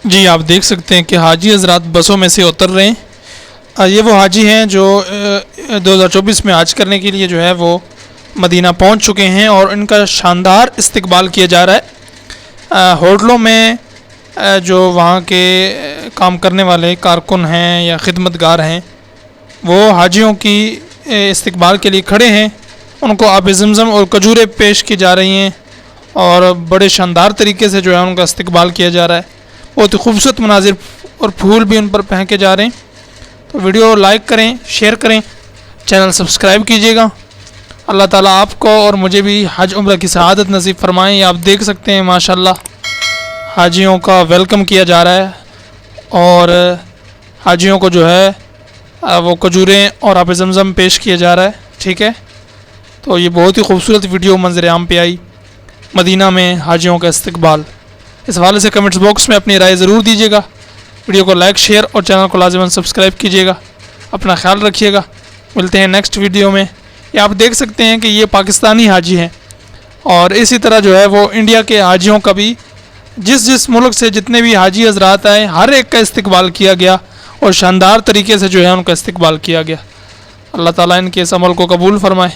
جی آپ دیکھ سکتے ہیں کہ حاجی حضرات بسوں میں سے اتر رہے ہیں۔ یہ وہ حاجی ہیں جو 2024 میں حج کرنے کے لیے جو ہے وہ مدینہ پہنچ چکے ہیں، اور ان کا شاندار استقبال کیا جا رہا ہے۔ ہوٹلوں میں جو وہاں کے کام کرنے والے کارکن ہیں یا خدمت گار ہیں، وہ حاجیوں کی استقبال کے لیے کھڑے ہیں۔ ان کو آب زمزم اور کھجوریں پیش کی جا رہی ہیں، اور بڑے شاندار طریقے سے جو ہے ان کا استقبال کیا جا رہا ہے۔ بہت ہی خوبصورت مناظر اور پھول بھی ان پر پھینکے جا رہے ہیں۔ تو ویڈیو لائک کریں، شیئر کریں، چینل سبسکرائب کیجیے گا۔ اللہ تعالیٰ آپ کو اور مجھے بھی حج عمرہ کی سعادت نصیب فرمائیں۔ یہ آپ دیکھ سکتے ہیں ماشاءاللہ حاجیوں کا ویلکم کیا جا رہا ہے، اور حاجیوں کو جو ہے وہ کھجوریں اور آب زمزم پیش کیا جا رہا ہے۔ ٹھیک ہے، تو یہ بہت ہی خوبصورت ویڈیو منظر عام پہ آئی، مدینہ میں حاجیوں کا استقبال۔ اس حوالے سے کمنٹس باکس میں اپنی رائے ضرور دیجیے گا۔ ویڈیو کو لائک، شیئر اور چینل کو لازماً سبسکرائب کیجیے گا۔ اپنا خیال رکھیے گا، ملتے ہیں نیکسٹ ویڈیو میں۔ یہ آپ دیکھ سکتے ہیں کہ یہ پاکستانی حاجی ہیں، اور اسی طرح جو ہے وہ انڈیا کے حاجیوں کا بھی جس ملک سے جتنے بھی حاجی حضرات آئے ہر ایک کا استقبال کیا گیا، اور شاندار طریقے سے جو ہے ان کا استقبال کیا گیا۔ اللہ تعالیٰ ان کے اس عمل کو قبول فرمائے۔